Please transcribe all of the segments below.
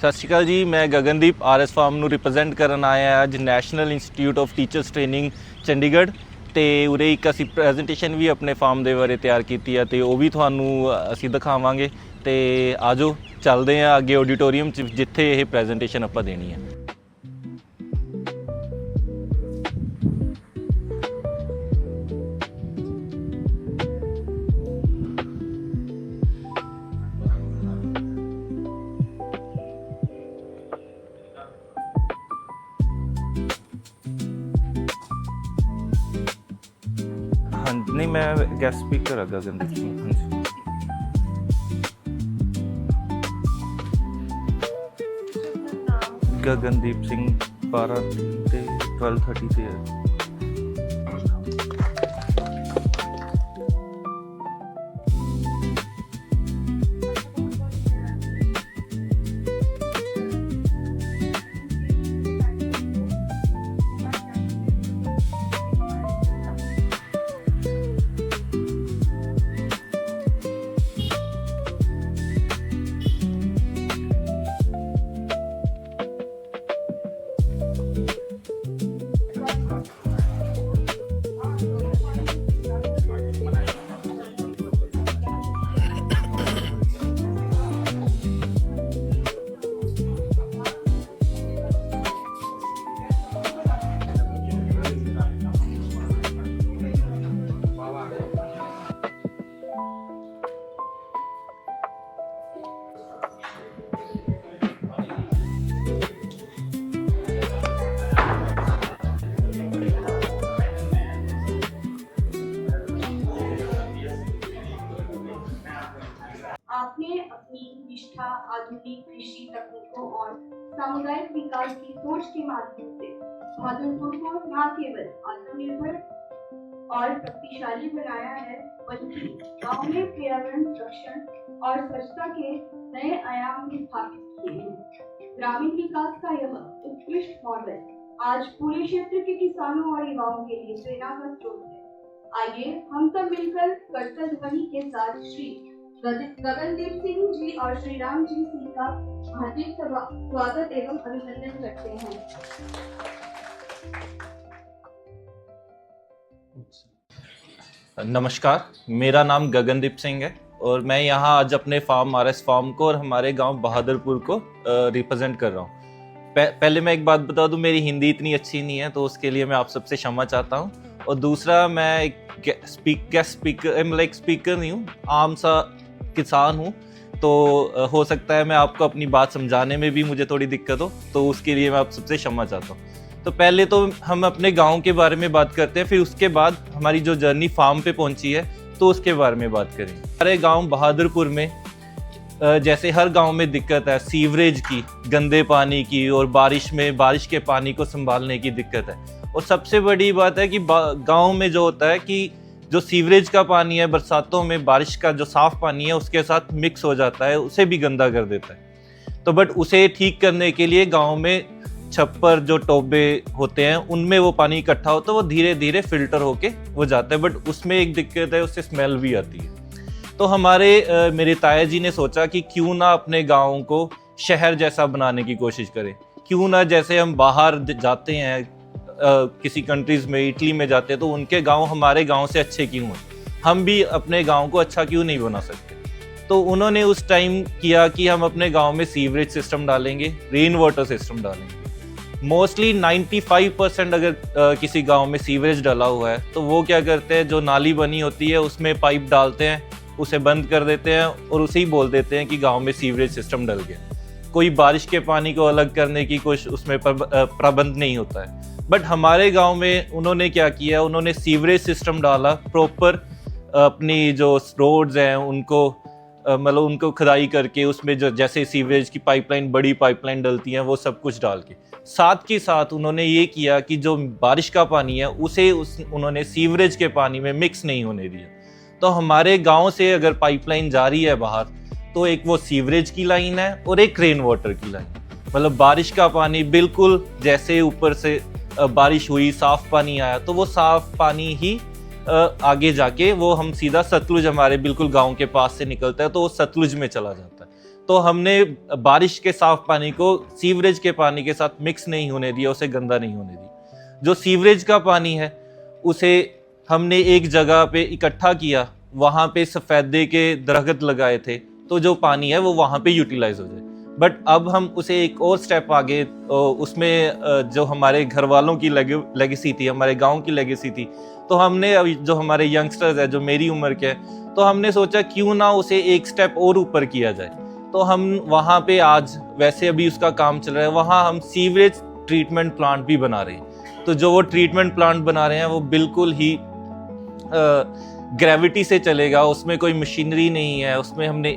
ਸਤਿ ਸ਼੍ਰੀ ਅਕਾਲ ਜੀ। ਮੈਂ ਗਗਨਦੀਪ ਆਰਐਸ ਫਾਰਮ ਨੂੰ ਰਿਪਰੈਜ਼ੈਂਟ ਕਰਨ ਆਇਆ ਅੱਜ national institute of teachers training Chandigarh. ਤੇ ਉਰੇ ਇੱਕ ਅਸੀਂ ਪ੍ਰੈਜੈਂਟੇਸ਼ਨ ਵੀ ਆਪਣੇ ਫਾਰਮ ਦੇ ਬਾਰੇ ਤਿਆਰ ਕੀਤੀ ਹੈ ਤੇ ਉਹ ਵੀ ਤੁਹਾਨੂੰ ਅਸੀਂ ਦਿਖਾਵਾਂਗੇ। ਤੇ ਆਜੋ ਚੱਲਦੇ ਹਾਂ ਅੱਗੇ ਆਡੀਟੋਰੀਅਮ 'ਚ ਜਿੱਥੇ ਇਹ ਪ੍ਰੈਜੈਂਟੇਸ਼ਨ ਆਪਾਂ ਦੇਣੀ ਹੈ। ਹਾਂਜੀ, ਨਹੀਂ ਮੈਂ ਗੈਸਟ ਸਪੀਕਰ ਹਾਂ ਗਗਨਦੀਪ ਸਿੰਘ। ਹਾਂਜੀ, ਗਗਨਦੀਪ ਸਿੰਘ 12 ਤੇ 12:30 ਤੇ ਹੈ। आपने अपनी निष्ठा आधुनिक कृषि तकनीकों और सामुदायिक विकास की सोच के माध्यम से भागलपुर को न केवल आत्मनिर्भर और शक्तिशाली बनाया है, बल्कि गांव में पर्यावरण संरक्षण और स्वच्छता के नए आयाम भी स्थापित किए हैं। ग्रामीण विकास का यह उत्कृष्ट मॉडल आज पूरे क्षेत्र के किसानों और युवाओं के लिए प्रेरणा का स्रोत है। आइए हम सब मिलकर कर्तव्य ध्वनि के साथ श्री गगनदीप सिंह जी और श्री राम जी सिंह का हार्दिक स्वागत एवं अभिनंदन करते हैं। नमस्कार, मेरा नाम गगनदीप सिंह है और मैं यहाँ आज अपने फार्म आरएस फार्म को और हमारे गांव बहादुरपुर को रिप्रेजेंट कर रहा हूँ। पहले मैं एक बात बता दूं, मेरी हिंदी इतनी अच्छी नहीं है तो उसके लिए मैं आप सबसे क्षमा चाहता हूँ। और दूसरा, मैं एक स्पीकर नहीं हूँ, आम सा किसान हूँ, तो हो सकता है मैं आपको अपनी बात समझाने में भी मुझे थोड़ी दिक्कत हो, तो उसके लिए मैं आप सबसे क्षमा चाहता हूँ। तो पहले तो हम अपने गांव के बारे में बात करते हैं, फिर उसके बाद हमारी जो जर्नी फार्म पे पहुंची है तो उसके बारे में बात करें। हमारे गांव बहादुरपुर में जैसे हर गांव में दिक्कत है सीवरेज की, गंदे पानी की, और बारिश के पानी को संभालने की दिक्कत है। और सबसे बड़ी बात है कि गांव में जो होता है कि जो सीवरेज का पानी है बरसातों में, बारिश का जो साफ पानी है उसके साथ मिक्स हो जाता है, उसे भी गंदा कर देता है। तो बट उसे ठीक करने के लिए गांव में छप्पर जो टोबे होते हैं उनमें वो पानी इकट्ठा होता है, वो धीरे धीरे फिल्टर होके वो जाता है। बट उसमें एक दिक्कत है, उससे स्मेल भी आती है। तो मेरे ताया जी ने सोचा कि क्यों ना अपने गाँव को शहर जैसा बनाने की कोशिश करें। क्यों ना जैसे हम बाहर जाते हैं किसी कंट्रीज में, इटली में जाते हैं, तो उनके गांव हमारे गांव से अच्छे क्यों हैं, हम भी अपने गांव को अच्छा क्यों नहीं बना सकते। तो उन्होंने उस टाइम किया कि हम अपने गांव में सीवरेज सिस्टम डालेंगे, रेन वाटर सिस्टम डालेंगे। मोस्टली 95% अगर किसी गांव में सीवरेज डाला हुआ है तो वो क्या करते हैं, जो नाली बनी होती है उसमें पाइप डालते हैं, उसे बंद कर देते हैं और उसे ही बोल देते हैं कि गाँव में सीवरेज सिस्टम डल गया। कोई बारिश के पानी को अलग करने की कुछ उसमें प्रबंध नहीं होता है। बट हमारे गांव में उन्होंने क्या किया, उन्होंने सीवरेज सिस्टम डाला प्रॉपर। अपनी जो रोड्स हैं उनको मतलब उनको खुदाई करके उसमें जो जैसे सीवरेज की पाइपलाइन, बड़ी पाइपलाइन डलती हैं, वो सब कुछ डाल के साथ के साथ उन्होंने ये किया कि जो बारिश का पानी है उसे उन्होंने सीवरेज के पानी में मिक्स नहीं होने दिया। तो हमारे गाँव से अगर पाइपलाइन जा रही है बाहर, तो एक वो सीवरेज की लाइन है और एक रेन वाटर की लाइन। मतलब बारिश का पानी बिल्कुल जैसे ऊपर से बारिश हुई, साफ पानी आया, तो वो साफ पानी ही आगे जाके वो हम सीधा सतलुज, हमारे बिल्कुल गांव के पास से निकलता है तो वो सतलुज में चला जाता है। तो हमने बारिश के साफ पानी को सीवरेज के पानी के साथ मिक्स नहीं होने दिया, उसे गंदा नहीं होने दिया। जो सीवरेज का पानी है उसे हमने एक जगह पे इकट्ठा किया, वहाँ पे सफ़ेदे के दरख्त लगाए थे, तो जो पानी है वो वहाँ पे यूटिलाइज हो जाए। बट अब हम उसे एक और स्टेप आगे, उसमें जो हमारे घर वालों की लेगेसी थी, हमारे गांव की लेगेसी थी, तो हमने अभी जो हमारे यंगस्टर्स है जो मेरी उम्र के हैं, तो हमने सोचा क्यों ना उसे एक स्टेप और ऊपर किया जाए। तो हम वहाँ पे आज, वैसे अभी उसका काम चल रहा है, वहाँ हम सीवरेज ट्रीटमेंट प्लांट भी बना रहे हैं। तो जो वो ट्रीटमेंट प्लांट बना रहे हैं वो बिल्कुल ही ग्रेविटी से चलेगा, उसमें कोई मशीनरी नहीं है, उसमें हमने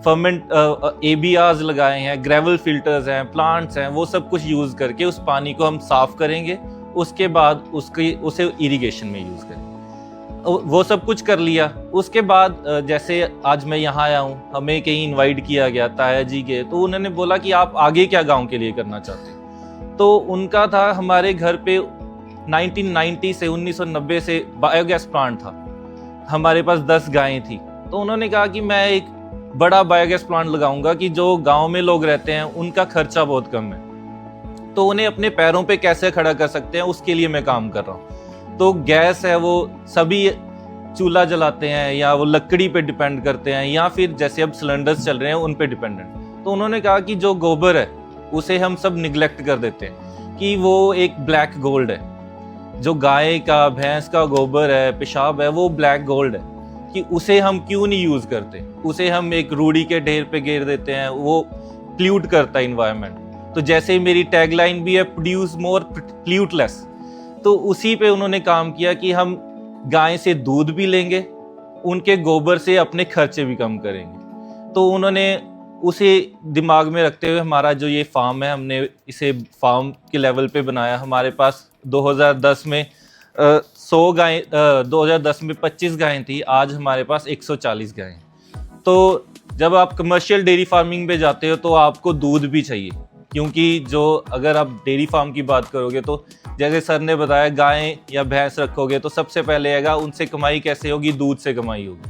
फर्मेंट ABRs लगाए हैं, ग्रेवल फिल्टर्स हैं, प्लांट्स हैं, वो सब कुछ यूज़ करके उस पानी को हम साफ़ करेंगे, उसके बाद उसे इरिगेशन में यूज़ करेंगे। वो सब कुछ कर लिया। उसके बाद जैसे आज मैं यहाँ आया हूँ, हमें कहीं इनवाइट किया गया ताया जी के, तो उन्होंने बोला कि आप आगे क्या गांव के लिए करना चाहते हैं। तो उनका था, हमारे घर पे 1990 से 1990 से बायोगैस प्लांट था, हमारे पास 10 गायें थी। तो उन्होंने कहा कि मैं एक बड़ा बायोगैस प्लांट लगाऊंगा कि जो गांव में लोग रहते हैं उनका खर्चा बहुत कम है, तो उन्हें अपने पैरों पे कैसे खड़ा कर सकते हैं, उसके लिए मैं काम कर रहा हूँ। तो गैस है वो सभी चूल्हा जलाते हैं या वो लकड़ी पे डिपेंड करते हैं, या फिर जैसे अब सिलेंडर्स चल रहे हैं उन पे डिपेंडेंट। तो उन्होंने कहा कि जो गोबर है उसे हम सब निगलेक्ट कर देते हैं कि वो एक ब्लैक गोल्ड है, जो गाय का भैंस का गोबर है, पेशाब है, वो ब्लैक गोल्ड है, कि उसे हम क्यों नहीं यूज करते, उसे हम एक रूढ़ी के ढेर पे गिर देते हैं, वो प्ल्यूट करता है इन्वायरमेंट। तो जैसे मेरी टैगलाइन भी है, प्रोड्यूस मोर प्ल्यूट लेस, तो उसी पे उन्होंने काम किया कि हम गाय से दूध भी लेंगे, उनके गोबर से अपने खर्चे भी कम करेंगे। तो उन्होंने उसे दिमाग में रखते हुए हमारा जो ये फार्म है, हमने इसे फार्म के लेवल पे बनाया। हमारे पास 2010 में 100 गायें, 2010 में 25 गायें थी, आज हमारे पास 140 गायें। तो जब आप कमर्शियल डेयरी फार्मिंग पे जाते हो तो आपको दूध भी चाहिए, क्योंकि जो अगर आप डेयरी फार्म की बात करोगे तो जैसे सर ने बताया, गायें या भैंस रखोगे तो सबसे पहले आएगा उनसे कमाई कैसे होगी, दूध से कमाई होगी।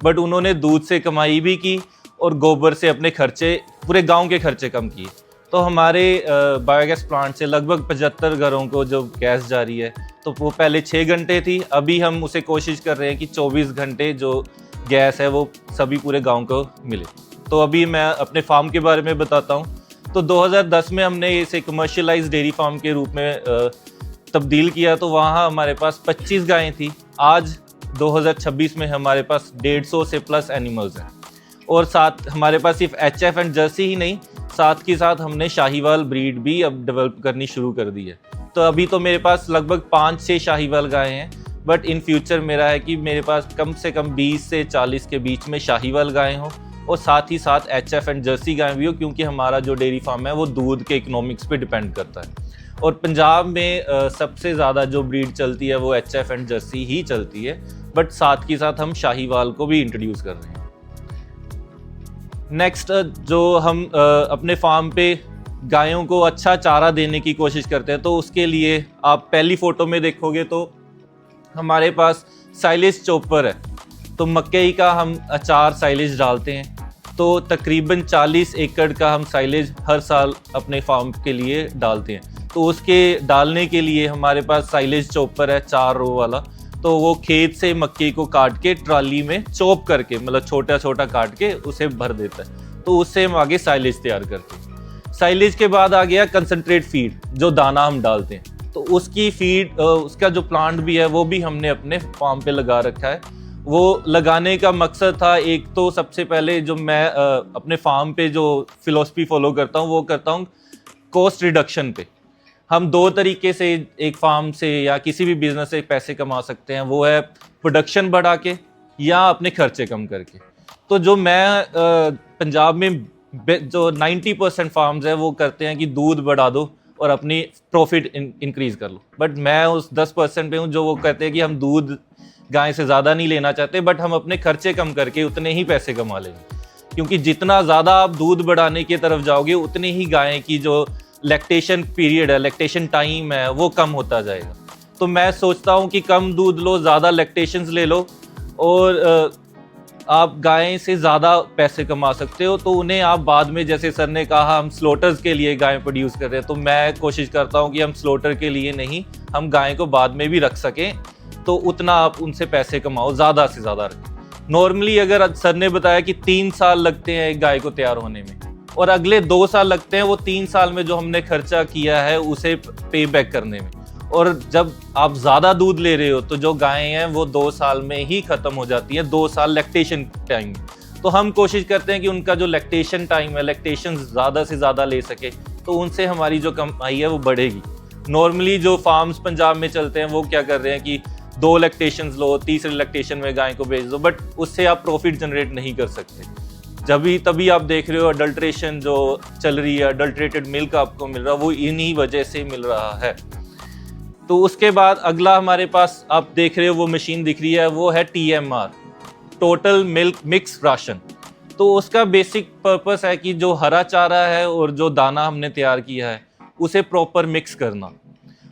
बट उन्होंने दूध से कमाई भी की और गोबर से अपने खर्चे, पूरे गांव के खर्चे कम किए। तो हमारे बायोगैस प्लांट से लगभग 75 घरों को जो गैस जा रही है, तो वो पहले 6 घंटे थी, अभी हम उसे कोशिश कर रहे हैं कि 24 घंटे जो गैस है वो सभी पूरे गांव को मिले। तो अभी मैं अपने फार्म के बारे में बताता हूँ। तो 2010 में हमने इसे कमर्शियलाइज डेयरी फार्म के रूप में तब्दील किया, तो वहाँ हमारे पास 25 गायें थी। आज 2026 में हमारे पास 150 से प्लस एनिमल्स हैं, और साथ हमारे पास सिर्फ HF एंड जर्सी ही नहीं, साथ के साथ हमने शाहीवाल ब्रीड भी अब डेवलप करनी शुरू कर दी है। तो अभी तो मेरे पास लगभग 5-6 शाहीवाल गायें हैं, बट इन फ्यूचर मेरा है कि मेरे पास कम से कम 20 से 40 के बीच में शाहीवाल गायें हों, और साथ ही साथ HF एंड जर्सी गायें भी हो, क्योंकि हमारा जो डेयरी फार्म है वो दूध के इकोनॉमिक्स पे डिपेंड करता है। और पंजाब में सबसे ज़्यादा जो ब्रीड चलती है वो HF एंड जर्सी ही चलती है, बट साथ के साथ हम शाहीवाल को भी इंट्रोड्यूस कर रहे हैं। नेक्स्ट, जो हम अपने फार्म पे गायों को अच्छा चारा देने की कोशिश करते हैं, तो उसके लिए आप पहली फ़ोटो में देखोगे तो हमारे पास साइलेज चॉपर है। तो मकई का हम अचार साइलेज डालते हैं, तो तकरीबन 40 एकड़ का हम साइलेज हर साल अपने फार्म के लिए डालते हैं। तो उसके डालने के लिए हमारे पास साइलेज चॉपर है 4 रो वाला, तो वो खेत से मक्की को काट के ट्राली में चॉप करके, मतलब छोटा छोटा काट के उसे भर देता है, तो उससे हम आगे साइलेज तैयार करते हैं। साइलेज के बाद आ गया कंसंट्रेट फीड, जो दाना हम डालते हैं, तो उसकी फीड, उसका जो प्लांट भी है वो भी हमने अपने फार्म पे लगा रखा है। वो लगाने का मकसद था, एक तो सबसे पहले जो मैं अपने फार्म पे जो फिलॉसफी फॉलो करता हूँ वो करता हूँ कॉस्ट रिडक्शन पे। हम 2 तरीके से एक फार्म से या किसी भी बिजनेस से पैसे कमा सकते हैं, वो है प्रोडक्शन बढ़ा के या अपने खर्चे कम करके। तो जो मैं पंजाब में जो 90% फार्म्स है वो करते हैं कि दूध बढ़ा दो और अपनी प्रॉफिट इंक्रीज कर लो, बट मैं उस 10% पे हूँ जो वो कहते हैं कि हम दूध गाय से ज़्यादा नहीं लेना चाहते, बट हम अपने खर्चे कम करके उतने ही पैसे कमा लेंगे, क्योंकि जितना ज़्यादा आप दूध बढ़ाने की तरफ जाओगे उतनी ही गाय की जो लैक्टेशन पीरियड है, लैक्टेशन टाइम है, वो कम होता जाएगा। तो मैं सोचता हूँ कि कम दूध लो, ज़्यादा लैक्टेशंस ले लो, और आप गाय से ज़्यादा पैसे कमा सकते हो, तो उन्हें आप बाद में, जैसे सर ने कहा हम स्लोटर्स के लिए गाय प्रोड्यूस कर रहे हैं, तो मैं कोशिश करता हूँ कि हम स्लोटर के लिए नहीं, हम गाय को बाद में भी रख सकें, तो उतना आप उनसे पैसे कमाओ, ज़्यादा से ज़्यादा रखें। नॉर्मली अगर सर ने बताया कि 3 साल लगते हैं एक गाय को तैयार होने में और अगले 2 साल लगते हैं वो 3 साल में जो हमने खर्चा किया है उसे पे बैक करने में, और जब आप ज़्यादा दूध ले रहे हो तो जो गायें हैं वो 2 साल में ही ख़त्म हो जाती हैं, 2 साल लैक्टेशन टाइम में। तो हम कोशिश करते हैं कि उनका जो लैक्टेशन टाइम है, लैक्टेशन ज़्यादा से ज़्यादा ले सके, तो उनसे हमारी जो कमाई है वो बढ़ेगी। नॉर्मली जो फार्म्स पंजाब में चलते हैं वो क्या कर रहे हैं कि 2 लैक्टेशंस लो, तीसरे लैक्टेशन में गाय को बेच दो, बट उससे आप प्रॉफिट जनरेट नहीं कर सकते। तभी आप देख रहे हो अडल्ट्रेशन जो चल रही है, अडल्ट्रेटेड मिल्क आपको मिल रहा है, वो इन्हीं वजह से मिल रहा है। तो उसके बाद अगला हमारे पास आप देख रहे हो वो मशीन दिख रही है, वो है TMR, total milk mix ration. तो उसका बेसिक पर्पस है कि जो हरा चारा है और जो दाना हमने तैयार किया है उसे प्रॉपर मिक्स करना।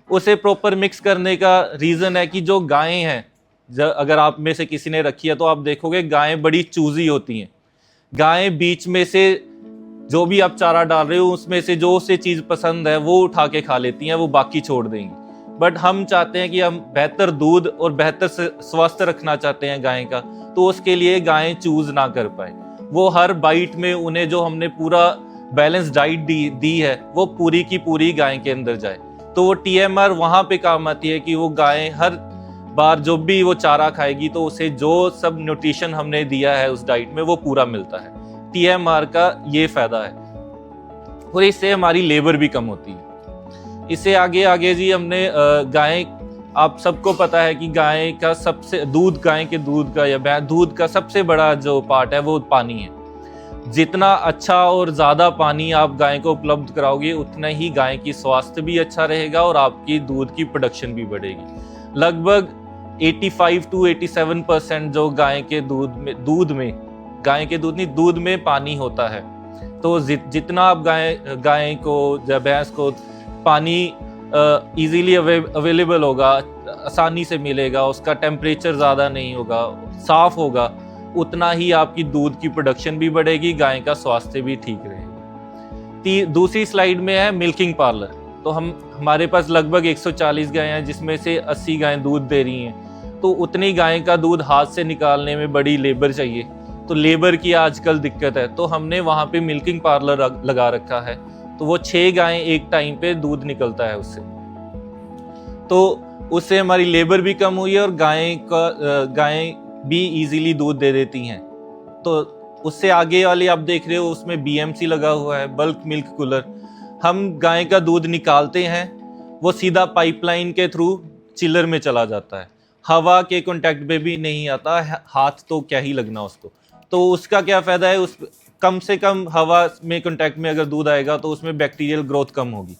उसे प्रॉपर मिक्स करने का रीज़न है कि जो गायें हैं, अगर आप में से किसी ने रखी है तो आप देखोगे गायें बड़ी चूज़ी होती हैं। गायें बीच में से जो भी आप चारा डाल रहे हो उसमें से जो उसे चीज़ पसंद है वो उठा के खा लेती हैं, वो बाकी छोड़ देंगी। बट हम चाहते हैं कि हम बेहतर दूध और बेहतर स्वास्थ्य रखना चाहते हैं गाय का, तो उसके लिए गायें चूज़ ना कर पाए। वो हर बाइट में उन्हें जो हमने पूरा बैलेंस डाइट दी है वो पूरी की पूरी गाय के अंदर जाए। तो वो TMR वहाँ पे काम आती है कि वो गायें हर बार जो भी वो चारा खाएगी तो उसे जो सब न्यूट्रिशन हमने दिया है उस डाइट में वो पूरा मिलता है। TMR का ये फायदा है और इससे हमारी लेबर भी कम होती है। इससे आगे जी हमने गाय, आप सबको पता है कि गाय का सबसे गाय के दूध का या दूध का सबसे बड़ा जो पार्ट है वो पानी है। जितना अच्छा और ज़्यादा पानी आप गाय को उपलब्ध कराओगे उतना ही गाय की स्वास्थ्य भी अच्छा रहेगा और आपकी दूध की प्रोडक्शन भी बढ़ेगी। लगभग 85 to 87% जो गाय के दूध में पानी होता है। तो जितना आप गाय को या भैंस को पानी इजीली अवेलेबल होगा, आसानी से मिलेगा, उसका टेम्परेचर ज़्यादा नहीं होगा, साफ़ होगा, उतना ही आपकी दूध की प्रोडक्शन भी बढ़ेगी, गाय का स्वास्थ्य भी ठीक रहेगा। दूसरी स्लाइड में है मिल्किंग पार्लर। तो हमारे पास लगभग 140 गायें हैं जिसमें से 80 गायें दूध दे रही हैं। तो उतनी गाय का दूध हाथ से निकालने में बड़ी लेबर चाहिए, तो लेबर की आजकल दिक्कत है, तो हमने वहाँ पे मिल्किंग पार्लर लगा रखा है। तो वो 6 गायें एक टाइम पे दूध निकलता है उससे, तो उससे हमारी लेबर भी कम हुई है और गायें भी इजीली दूध दे देती हैं। तो उससे आगे वाली आप देख रहे हो उसमें BMC लगा हुआ है, बल्क मिल्क कूलर। हम गाय का दूध निकालते हैं, वो सीधा पाइपलाइन के थ्रू चिलर में चला जाता है, हवा के कांटेक्ट में भी नहीं आता, हाथ तो क्या ही लगना उसको। तो उसका क्या फ़ायदा है, उस कम से कम हवा में कांटेक्ट में अगर दूध आएगा तो उसमें बैक्टीरियल ग्रोथ कम होगी।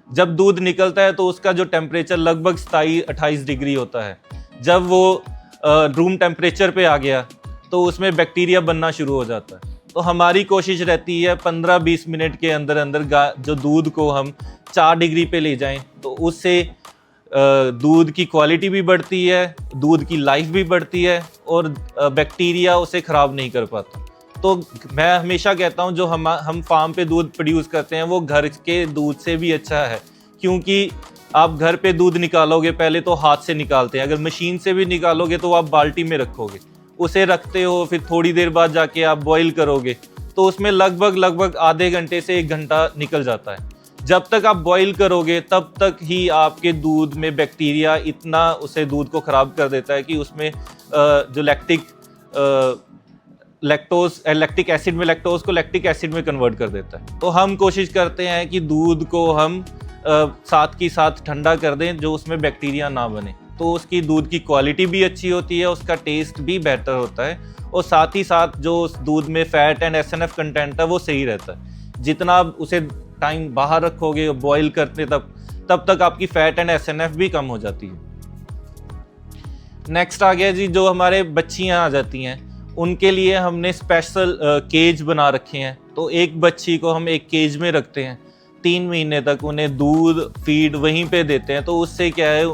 जब दूध निकलता है तो उसका जो टेम्परेचर लगभग 27-28 डिग्री होता है। जब वो रूम टेम्परेचर पे आ गया तो उसमें बैक्टीरिया बनना शुरू हो जाता है। तो हमारी कोशिश रहती है 15-20 मिनट के अंदर अंदर जो दूध को हम 4 डिग्री पे ले जाएं, तो उससे दूध की क्वालिटी भी बढ़ती है, दूध की लाइफ भी बढ़ती है और बैक्टीरिया उसे ख़राब नहीं कर पाता। तो मैं हमेशा कहता हूँ जो हम फार्म पे दूध प्रोड्यूस करते हैं वो घर के दूध से भी अच्छा है, क्योंकि आप घर पे दूध निकालोगे पहले तो हाथ से निकालते हैं, अगर मशीन से भी निकालोगे तो आप बाल्टी में रखोगे, उसे रखते हो, फिर थोड़ी देर बाद जाके आप बॉईल करोगे तो उसमें लगभग आधे घंटे से 1 घंटा निकल जाता है। जब तक आप बॉईल करोगे तब तक ही आपके दूध में बैक्टीरिया इतना उसे दूध को ख़राब कर देता है कि उसमें जो लैक्टिक एसिड में लैक्टोज को लैक्टिक एसिड में कन्वर्ट कर देता है। तो हम कोशिश करते हैं कि दूध को हम साथ ही साथ ठंडा कर दें जो उसमें बैक्टीरिया ना बने, तो उसकी दूध की क्वालिटी भी अच्छी होती है, उसका टेस्ट भी बेहतर होता है और साथ ही साथ जो उस दूध में फैट एंड SNF कंटेंट है वो सही रहता है। जितना आप उसे टाइम बाहर रखोगे बॉईल करते तब तक आपकी फैट एंड SNF भी कम हो जाती है। नेक्स्ट आ गया जी, जो हमारे बच्चियाँ आ जाती हैं उनके लिए हमने स्पेशल केज बना रखे हैं। तो एक बच्ची को हम एक केज में रखते हैं, 3 महीने तक उन्हें दूध फीड वहीं पे देते हैं। तो उससे क्या है,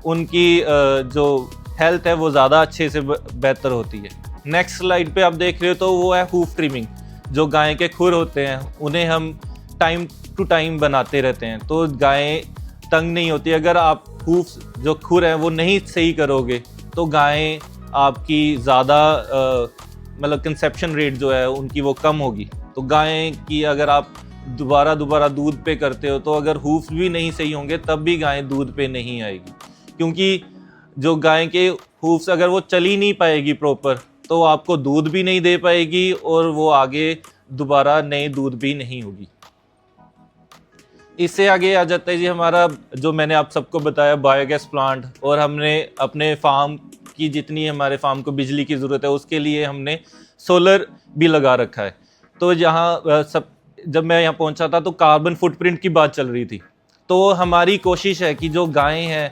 उनकी जो हेल्थ है वो ज़्यादा अच्छे से बेहतर होती है। नेक्स्ट स्लाइड पे आप देख रहे हो तो वो है हूफ ट्रिमिंग। जो गाय के खुर होते हैं उन्हें हम टाइम टू टाइम बनाते रहते हैं तो गायें तंग नहीं होती। अगर आप हूफ जो खुर हैं वो नहीं सही करोगे तो गायें आपकी ज़्यादा मतलब कंसेप्शन रेट जो है उनकी वो कम होगी। तो गायें की अगर आप दोबारा दूध पे करते हो तो अगर हूफ भी नहीं सही होंगे तब भी गायें दूध पे नहीं आएगी, क्योंकि जो गाय के हूफ्स अगर वो चली नहीं पाएगी प्रॉपर तो आपको दूध भी नहीं दे पाएगी और वो आगे दोबारा नए दूध भी नहीं होगी। इससे आगे आ जाता है जी हमारा जो मैंने आप सबको बताया बायोगैस प्लांट, और हमने अपने फार्म की जितनी हमारे फार्म को बिजली की ज़रूरत है उसके लिए हमने सोलर भी लगा रखा है। तो जब मैं यहाँ पहुँचा था तो कार्बन फुटप्रिंट की बात चल रही थी। तो हमारी कोशिश है कि जो गायें हैं,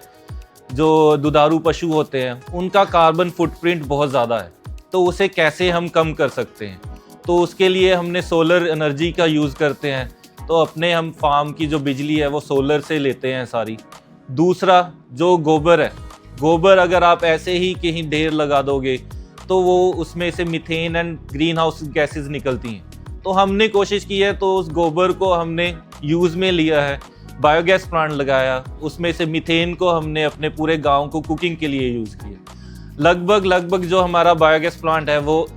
जो दुधारू पशु होते हैं, उनका कार्बन फुटप्रिंट बहुत ज़्यादा है, तो उसे कैसे हम कम कर सकते हैं। तो उसके लिए हमने सोलर एनर्जी का यूज़ करते हैं। तो अपने हम फार्म की जो बिजली है वो सोलर से लेते हैं सारी। दूसरा जो गोबर है, गोबर अगर आप ऐसे ही कहीं ढेर लगा दोगे तो वो उसमें से methane and green house gases निकलती हैं। तो हमने कोशिश की है तो उस गोबर को हमने यूज़ में लिया है, बायोगैस प्लांट लगाया, उसमें से मीथेन को हमने अपने पूरे गांव को कुकिंग के लिए यूज़ किया। लगभग जो हमारा बायोगैस प्लांट है वो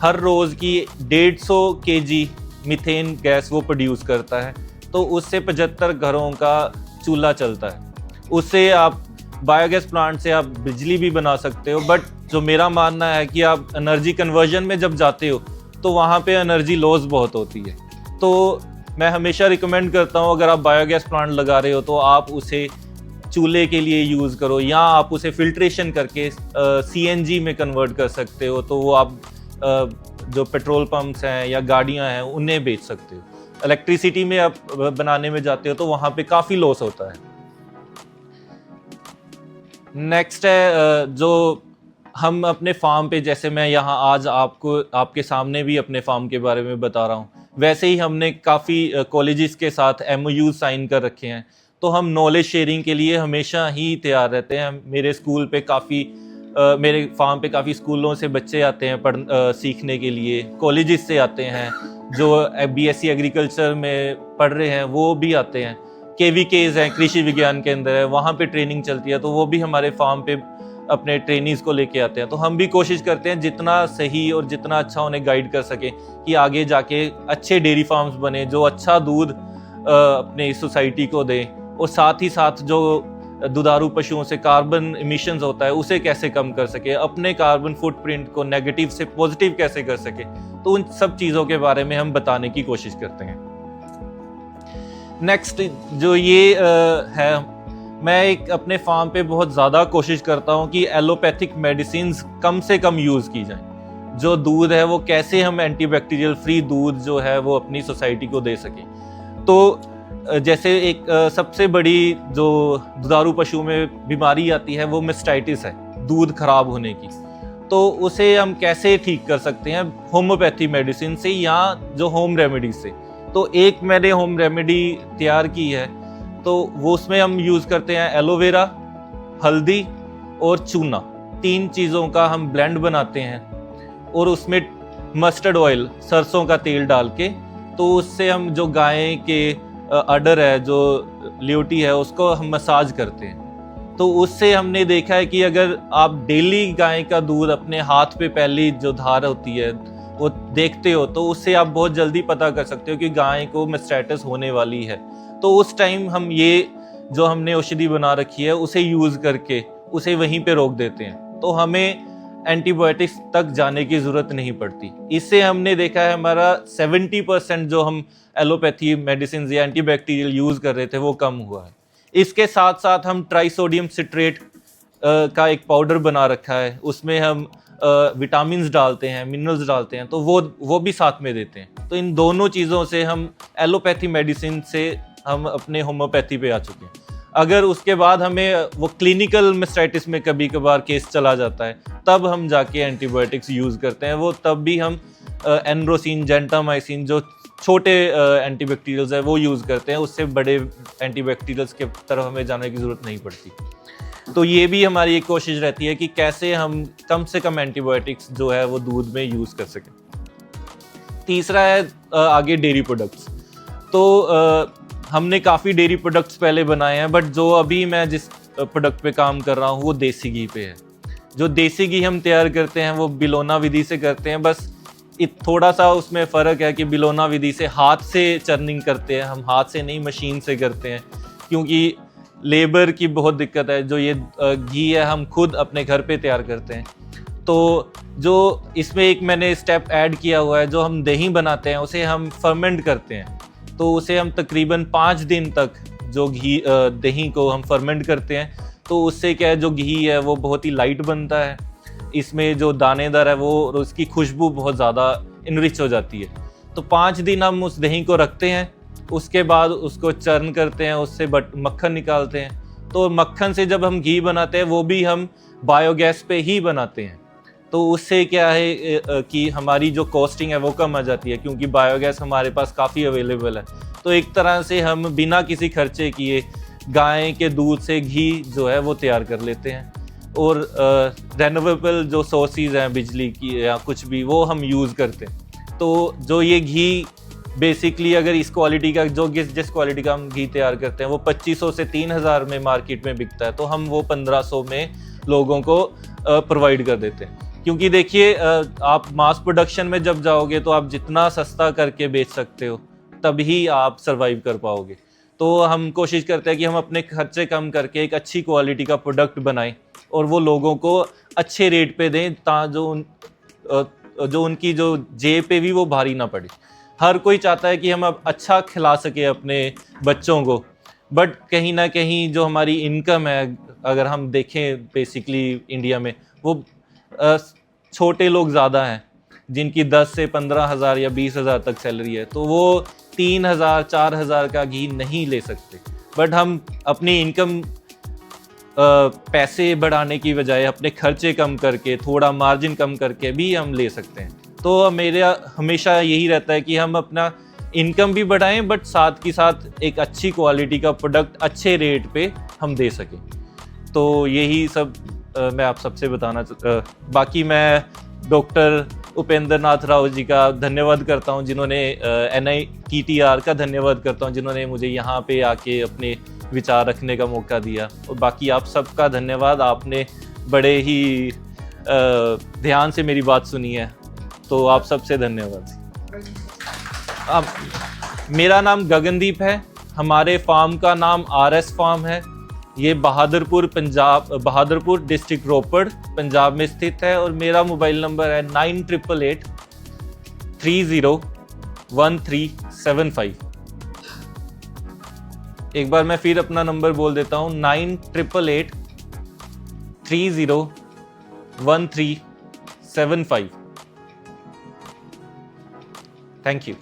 हर रोज़ की 150 केजी मीथेन गैस वो प्रोड्यूस करता है। तो उससे 75 घरों का चूल्हा चलता है। उससे आप बायोगैस प्लांट से आप बिजली भी बना सकते हो, बट जो मेरा मानना है कि आप एनर्जी कन्वर्जन में जब जाते हो तो वहाँ पे एनर्जी लॉस बहुत होती है। तो मैं हमेशा रिकमेंड करता हूँ अगर आप बायोगैस प्लांट लगा रहे हो तो आप उसे चूल्हे के लिए यूज़ करो, या आप उसे फिल्ट्रेशन करके CNG में कन्वर्ट कर सकते हो। तो वो आप जो पेट्रोल पंप्स हैं या गाड़ियाँ हैं उन्हें बेच सकते हो। इलेक्ट्रिसिटी में आप बनाने में जाते हो तो वहाँ पे काफ़ी लॉस होता है। नेक्स्ट है जो हम अपने फार्म पे, जैसे मैं यहाँ आज आपको आपके सामने भी अपने फार्म के बारे में बता रहा हूँ, वैसे ही हमने काफ़ी कॉलेजेस के साथ MOU साइन कर रखे हैं। तो हम नॉलेज शेयरिंग के लिए हमेशा ही तैयार रहते हैं। मेरे स्कूल पे मेरे फार्म पे काफ़ी स्कूलों से बच्चे आते हैं सीखने के लिए, कॉलेजेस से आते हैं, जो BSc एग्रीकल्चर में पढ़ रहे हैं वो भी आते हैं। KVKs हैं, कृषि विज्ञान केंद्र है, वहाँ पे ट्रेनिंग चलती है, तो वो भी हमारे फार्म पे अपने ट्रेनीज़ को लेके आते हैं। तो हम भी कोशिश करते हैं जितना सही और जितना अच्छा उन्हें गाइड कर सकें कि आगे जाके अच्छे डेयरी फार्म्स बने जो अच्छा दूध अपने सोसाइटी को दें, और साथ ही साथ जो दुधारू पशुओं से कार्बन इमिशंस होता है उसे कैसे कम कर सके, अपने कार्बन फुटप्रिंट को नेगेटिव से पॉजिटिव कैसे कर सके। तो उन सब चीज़ों के बारे में हम बताने की कोशिश करते हैं। नेक्स्ट जो ये है, मैं एक अपने फार्म पे बहुत ज़्यादा कोशिश करता हूँ कि एलोपैथिक मेडिसिन कम से कम यूज़ की जाए। जो दूध है वो कैसे हम एंटीबैक्टीरियल फ्री दूध जो है वो अपनी सोसाइटी को दे सकें। तो जैसे एक सबसे बड़ी जो दुधारू पशु में बीमारी आती है वो मेस्टाइटिस है, दूध खराब होने की। तो उसे हम कैसे ठीक कर सकते हैं, होम्योपैथी मेडिसिन से या जो होम रेमेडी से। तो एक मैंने होम रेमेडी तैयार की है, तो वो उसमें हम यूज़ करते हैं एलोवेरा, हल्दी और चूना, 3 चीज़ों का हम ब्लेंड बनाते हैं और उसमें मस्टर्ड ऑयल, सरसों का तेल डाल के, तो उससे हम जो गाय के अडर है, जो ल्यूटी है, उसको हम मसाज करते हैं। तो उससे हमने देखा है कि अगर आप डेली गाय का दूध अपने हाथ पे पहली जो धार होती है वो देखते हो तो उससे आप बहुत जल्दी पता कर सकते हो कि गाय को मेस्टाइटिस होने वाली है। तो उस टाइम हम ये जो हमने औषधि बना रखी है उसे यूज़ करके उसे वहीं पे रोक देते हैं। तो हमें एंटीबायोटिक्स तक जाने की ज़रूरत नहीं पड़ती। इससे हमने देखा है हमारा 70% जो हम एलोपैथी मेडिसिन या एंटीबैक्टीरियल यूज़ कर रहे थे वो कम हुआ है। इसके साथ साथ हम ट्राइसोडियम सिट्रेट का एक पाउडर बना रखा है, उसमें हम विटामिन्स डालते हैं, मिनरल्स डालते हैं, तो वो भी साथ में देते हैं। तो इन दोनों चीज़ों से हम एलोपैथी मेडिसिन से हम अपने होम्योपैथी पे आ चुके हैं। अगर उसके बाद हमें वो क्लिनिकल मेस्टाइटिस में कभी कभार केस चला जाता है तब हम जाके एंटीबायोटिक्स यूज़ करते हैं। वो तब भी हम एनरोसिन, जेंटामाइसिन जो छोटे एंटीबैक्टीरियल्स है वो यूज़ करते हैं। उससे बड़े एंटीबैक्टीरियल्स के तरफ हमें जाने की ज़रूरत नहीं पड़ती। तो ये भी हमारी एक कोशिश रहती है कि कैसे हम कम से कम एंटीबायोटिक्स जो है वो दूध में यूज़ कर सकें। तीसरा है आगे डेयरी प्रोडक्ट्स। तो हमने काफ़ी डेयरी प्रोडक्ट्स पहले बनाए हैं, बट जो अभी मैं जिस प्रोडक्ट पे काम कर रहा हूँ वो देसी घी पे है। जो देसी घी हम तैयार करते हैं वो बिलोना विधि से करते हैं, बस थोड़ा सा उसमें फ़र्क है कि बिलोना विधि से हाथ से चर्निंग करते हैं, हम हाथ से नहीं मशीन से करते हैं, क्योंकि लेबर की बहुत दिक्कत है। जो ये घी है हम खुद अपने घर पे तैयार करते हैं। तो जो इसमें एक मैंने स्टेप ऐड किया हुआ है, जो हम दही बनाते हैं उसे हम फर्मेंट करते हैं। तो उसे हम तकरीबन 5 दिन तक जो घी दही को हम फर्मेंट करते हैं, तो उससे क्या है जो घी है वो बहुत ही लाइट बनता है। इसमें जो दानेदार है वो और उसकी खुशबू बहुत ज़्यादा इनरिच हो जाती है। तो 5 दिन हम उस दही को रखते हैं, उसके बाद उसको चर्न करते हैं, उससे मक्खन निकालते हैं। तो मक्खन से जब हम घी बनाते हैं वो भी हम बायोगैस पे ही बनाते हैं। तो उससे क्या है कि हमारी जो कॉस्टिंग है वो कम आ जाती है, क्योंकि बायोगैस हमारे पास काफ़ी अवेलेबल है। तो एक तरह से हम बिना किसी खर्चे किए गाय के दूध से घी जो है वो तैयार कर लेते हैं। और रेन्यूएबल जो सोर्सेज हैं बिजली की या कुछ भी, वो हम यूज़ करते हैं। तो जो ये घी बेसिकली अगर इस क्वालिटी का जो जिस क्वालिटी का हम घी तैयार करते हैं वो 2500 से 3000 में मार्केट में बिकता है, तो हम वो 1500 में लोगों को प्रोवाइड कर देते हैं। क्योंकि देखिए आप मास प्रोडक्शन में जब जाओगे तो आप जितना सस्ता करके बेच सकते हो तभी आप सर्वाइव कर पाओगे। तो हम कोशिश करते हैं कि हम अपने खर्चे कम करके एक अच्छी क्वालिटी का प्रोडक्ट बनाएं और वो लोगों को अच्छे रेट पे दें, जो उनकी जो जेब पे भी वो भारी ना पड़े। हर कोई चाहता है कि हम अब अच्छा खिला सके अपने बच्चों को, बट कहीं ना कहीं जो हमारी इनकम है, अगर हम देखें बेसिकली इंडिया में, वो छोटे लोग ज़्यादा हैं जिनकी 10 से 15,000 या 20,000 तक सैलरी है, तो वो 3,000 4,000 का घी नहीं ले सकते। बट हम अपनी इनकम पैसे बढ़ाने की बजाय अपने खर्चे कम करके, थोड़ा मार्जिन कम करके भी हम ले सकते हैं। तो मेरा हमेशा यही रहता है कि हम अपना इनकम भी बढ़ाएं, बट साथ ही साथ एक अच्छी क्वालिटी का प्रोडक्ट अच्छे रेट पे हम दे सकें। तो यही सब मैं आप सबसे बताना बाकी मैं डॉक्टर उपेंद्र नाथ राव जी का धन्यवाद करता हूं, जिन्होंने NITTR का धन्यवाद करता हूं, जिन्होंने मुझे यहाँ पे आके अपने विचार रखने का मौका दिया। और बाकी आप सबका धन्यवाद, आपने बड़े ही ध्यान से मेरी बात सुनी है, तो आप सबसे धन्यवाद। अब मेरा नाम गगनदीप है, हमारे फार्म का नाम RS फार्म है। ये बहादुरपुर बहादुरपुर डिस्ट्रिक्ट रोपड़ पंजाब में स्थित है, और मेरा मोबाइल नंबर है 9888301375। एक बार मैं फिर अपना नंबर बोल देता हूँ, 9888301375। Thank you.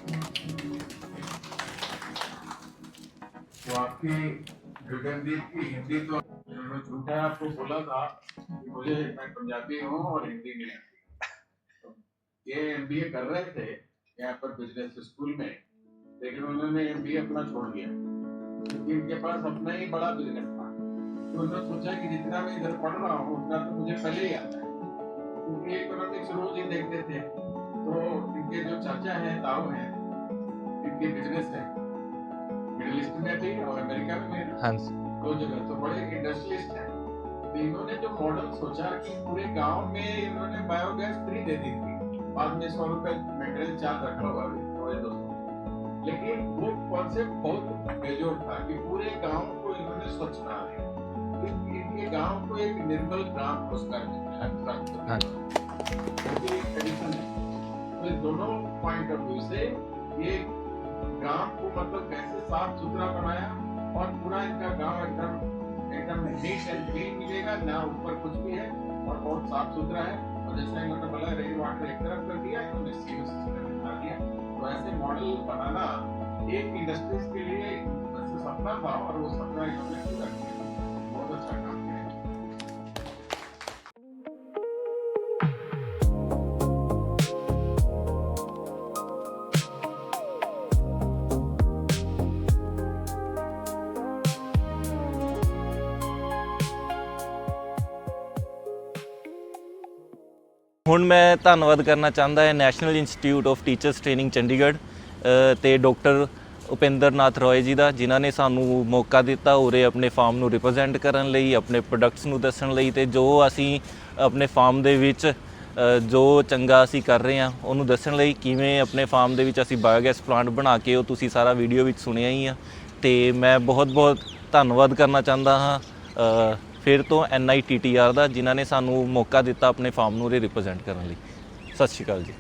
गगनदीप की हिंदी तो झूठा आपको बोला था कि मुझे, मैं पंजाबी हूँ और हिंदी नहीं आती। तो ये MBA कर रहे थे यहाँ पर बिजनेस स्कूल में, लेकिन उन्होंने MBA अपना छोड़ दिया क्योंकि इनके पास अपना ही बड़ा बिजनेस था। तो उन्होंने सोचा कि जितना मैं इधर पढ़ रहा हूँ उतना तो मुझे पहले ही आता है, क्योंकि इकोनॉमिक्स रोज ही देखते थे। तो इनके जो चाचा हैं, ताऊ हैं, इनके बिजनेस है मिडिल ईस्ट में भी और अमेरिका में, हाँ, 2 जगह, तो बड़े इंडस्ट्रियलिस्ट हैं। तो इन्होंने जो मॉडल सोचा कि पूरे गांव में इन्होंने बायोगैस फ्री दे दी थी, बाद में 100 रुपए मेटेरियल चार्ज रखा हुआ है दोस्तों, लेकिन वो कॉन्सेप्ट बहुत बेजोड़ था कि पूरे गांव को इन्होंने स्वच्छ बना दिया। इनके गांव को एक निर्मल ग्राम पुरस्कार मिला। तो दोनों पॉइंट ऑफ व्यू से ये गांव को मतलब कैसे साफ सुथरा बनाया, और पूरा इनका गांव एकदम नीट एंड क्लीन मिलेगा, ना ऊपर कुछ भी है और बहुत साफ सुथरा है। और जैसा इन्होंने बोला रेन वाटर एक तरफ कर दिया, इन्होंने सीवर सिस्टम बना दिया। तो ऐसे मॉडल बनाना एक इंडस्ट्रीज के लिए सपना था, और वो सपना इन्होंने पूरा किया। बहुत अच्छा काम किया। ਹੁਣ ਮੈਂ ਧੰਨਵਾਦ ਕਰਨਾ ਚਾਹੁੰਦਾ ਹੈ national institute of teachers training Chandigarh ਤੇ ਡਾਕਟਰ ਉਪਿੰਦਰ ਨਾਥ ਰੋਏ ਜੀ ਦਾ, ਜਿਨ੍ਹਾਂ ਨੇ ਸਾਨੂੰ ਮੌਕਾ ਦਿੱਤਾ ਉਰੇ ਆਪਣੇ ਫਾਰਮ ਨੂੰ ਰਿਪਰੈਜ਼ੈਂਟ ਕਰਨ ਲਈ, ਆਪਣੇ ਪ੍ਰੋਡਕਟਸ ਨੂੰ ਦੱਸਣ ਲਈ, ਤੇ ਜੋ ਅਸੀਂ ਆਪਣੇ ਫਾਰਮ ਦੇ ਵਿੱਚ ਜੋ ਚੰਗਾ ਅਸੀਂ ਕਰ ਰਹੇ ਹਾਂ ਉਹਨੂੰ ਦੱਸਣ ਲਈ। ਕਿਵੇਂ ਆਪਣੇ ਫਾਰਮ ਦੇ ਵਿੱਚ ਅਸੀਂ ਬਾਇਓਗੈਸ ਪਲਾਂਟ ਬਣਾ ਕੇ, ਉਹ ਤੁਸੀਂ ਸਾਰਾ ਵੀਡੀਓ ਵਿੱਚ ਸੁਣਿਆ ਹੀ ਆ। ਤੇ ਮੈਂ ਬਹੁਤ ਧੰਨਵਾਦ ਕਰਨਾ ਚਾਹੁੰਦਾ ਹਾਂ ਫਿਰ ਤੋਂ NITTR ਦਾ, ਜਿਨ੍ਹਾਂ ਨੇ ਸਾਨੂੰ ਮੌਕਾ ਦਿੱਤਾ ਆਪਣੇ ਫਾਰਮ ਨੂੰ ਰਿਪਰੈਜ਼ੈਂਟ ਕਰਨ ਲਈ। ਸਤਿ ਸ਼੍ਰੀ ਅਕਾਲ ਜੀ।